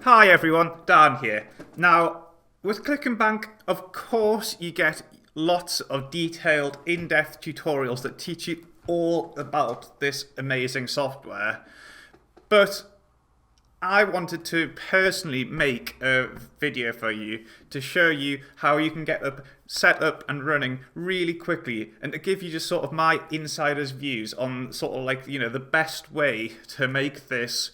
Hi everyone, Dan here. Now, with Click and Bank, of course, you get lots of detailed, in-depth tutorials that teach you all about this amazing software. But I wanted to personally make a video for you to show you how you can get set up and running really quickly, and to give you just sort of my insider's views on sort of like, the best way to make this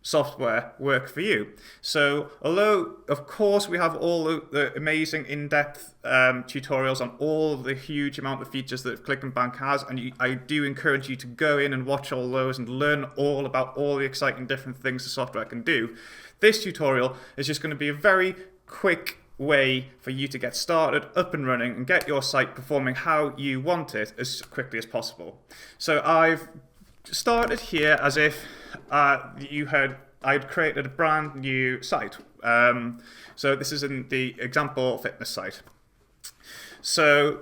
software work for you. So although of course we have all the amazing in-depth tutorials on all the huge amount of features that Click and Bank has, and I do encourage you to go in and watch all those and learn all about all the exciting different things the software can do, this tutorial is just going to be a very quick way for you to get started, up and running, and get your site performing how you want it as quickly as possible. So I've started here as if I'd created a brand new site. So this is in the example fitness site. So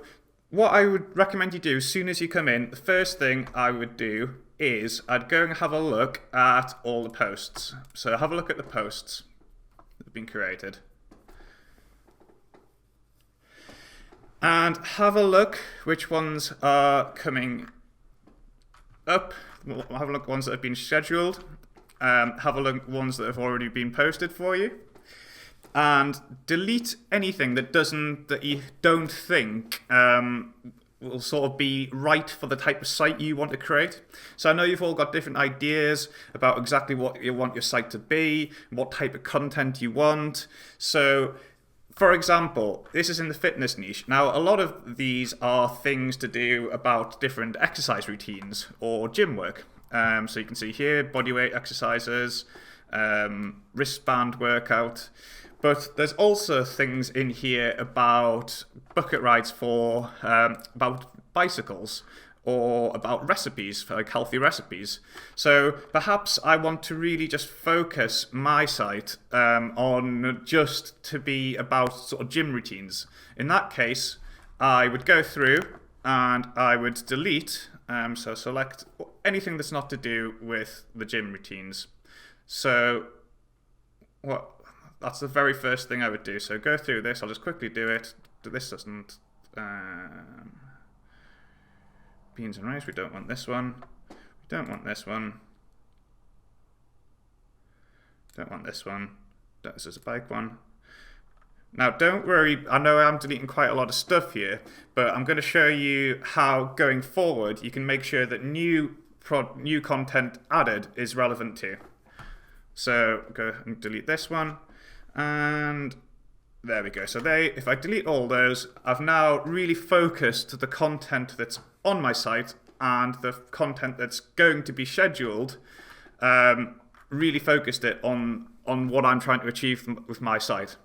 what I would recommend you do as soon as you come in, the first thing I would do is I'd go and have a look at all the posts. So have a look at the posts that have been created. And have a look which ones are coming up. Have a look at ones that have been scheduled. Have a look at ones that have already been posted for you. And delete anything that you don't think will sort of be right for the type of site you want to create. So I know you've all got different ideas about exactly what you want your site to be, what type of content you want. So for example, this is in the fitness niche. Now, a lot of these are things to do about different exercise routines or gym work. So you can see here, bodyweight exercises, wristband workout. But there's also things in here about bucket rides for, about bicycles, or about recipes, for like healthy recipes. So perhaps I want to really just focus my site on just to be about sort of gym routines. In that case, I would go through and I would delete, so select anything that's not to do with the gym routines. So that's the very first thing I would do. So go through this, I'll just quickly do it. This doesn't... beans and rice, we don't want this one. We don't want this one. Don't want this one. This is a bike one. Now don't worry, I know I'm deleting quite a lot of stuff here, but I'm going to show you how going forward you can make sure that new content added is relevant too. So go and delete this one, and there we go. So if I delete all those, I've now really focused the content that's on my site and the content that's going to be scheduled, really focused it on what I'm trying to achieve with my site.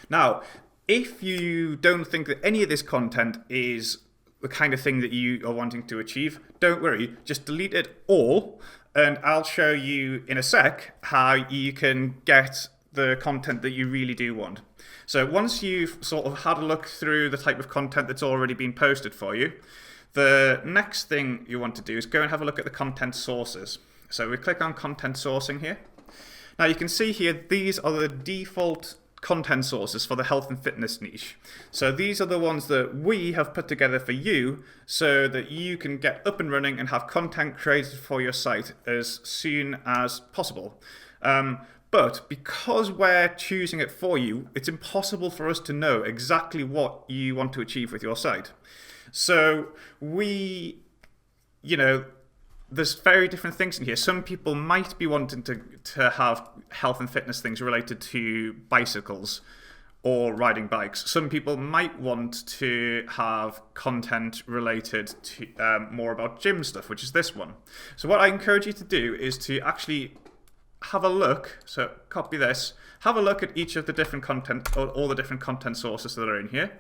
Now, if you don't think that any of this content is the kind of thing that you are wanting to achieve, don't worry, just delete it all, and I'll show you in a sec how you can get the content that you really do want. So once you've sort of had a look through the type of content that's already been posted for you, the next thing you want to do is go and have a look at the content sources. So we click on content sourcing here. Now you can see here, these are the default content sources for the health and fitness niche. So these are the ones that we have put together for you so that you can get up and running and have content created for your site as soon as possible. But because we're choosing it for you, it's impossible for us to know exactly what you want to achieve with your site. So there's very different things in here. Some people might be wanting to have health and fitness things related to bicycles or riding bikes. Some people might want to have content related to more about gym stuff, which is this one. So what I encourage you to do is to actually have a look, so copy this, have a look at each of the different content, or all the different content sources that are in here.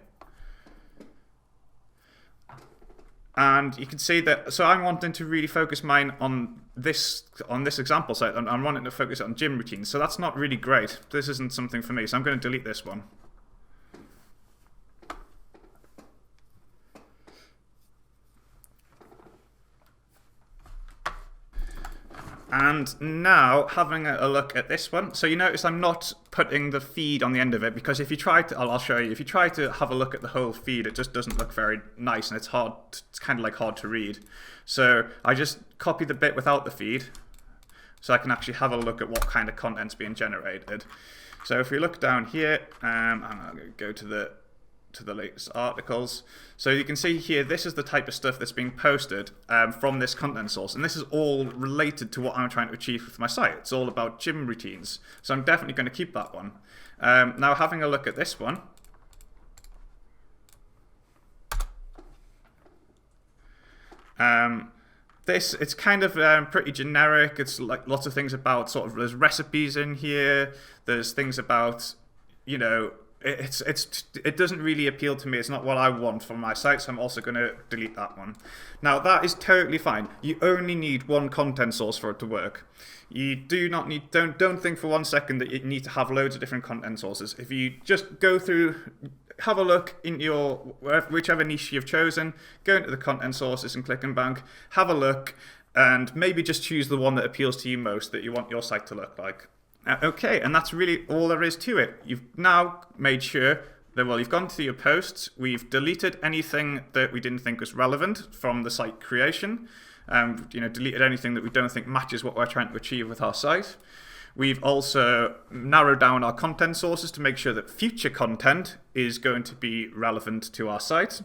And you can see that, so I'm wanting to really focus mine on this example site, and I'm wanting to focus on gym routines, so that's not really great. This isn't something for me, so I'm going to delete this one. And now having a look at this one. So you notice I'm not putting the feed on the end of it, because if you try to, I'll show you, if you try to have a look at the whole feed, it just doesn't look very nice, and it's kind of like hard to read. So I just copy the bit without the feed, so I can actually have a look at what kind of content's being generated. So if we look down here, I'm going to go to the latest articles. So you can see here, this is the type of stuff that's being posted from this content source, and this is all related to what I'm trying to achieve with my site. It's all about gym routines, so I'm definitely going to keep that one. Now having a look at this one, it's kind of pretty generic. It's like lots of things about there's recipes in here. There's things about, you know, it doesn't really appeal to me. It's not what I want from my site, so I'm also going to delete that one. Now that is totally fine. You only need one content source for it to work. You do not need, don't think for 1 second that you need to have loads of different content sources. If you just go through, have a look in your whichever niche you've chosen, go into the content sources and Click and Bank, have a look, and maybe just choose the one that appeals to you most, that you want your site to look like. Okay, and that's really all there is to it. You've now made sure that, well, you've gone to your posts, we've deleted anything that we didn't think was relevant from the site creation, deleted anything that we don't think matches what we're trying to achieve with our site. We've also narrowed down our content sources to make sure that future content is going to be relevant to our site.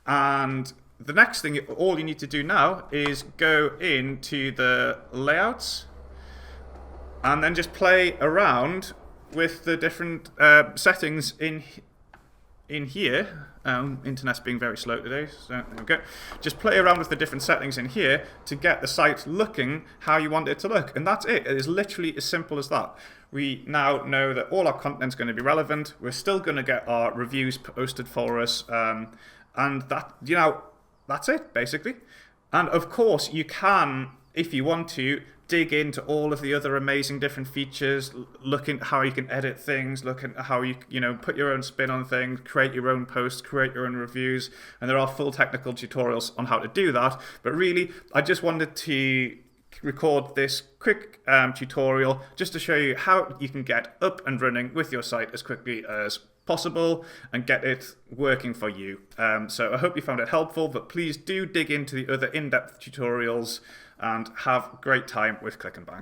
And the next thing, all you need to do now is go into the layouts, and then just play around with the different settings in here. Internet's being very slow today, so there we go. Just play around with the different settings in here to get the site looking how you want it to look. And that's it. It is literally as simple as that. We now know that all our content's going to be relevant. We're still going to get our reviews posted for us. And that, that's it, basically. And of course, you can, if you want to, dig into all of the other amazing different features, look at how you can edit things, look at how you put your own spin on things, create your own posts, create your own reviews, and there are full technical tutorials on how to do that. But really, I just wanted to record this quick tutorial just to show you how you can get up and running with your site as quickly as possible and get it working for you. So I hope you found it helpful, but please do dig into the other in-depth tutorials and have a great time with Click and Bank.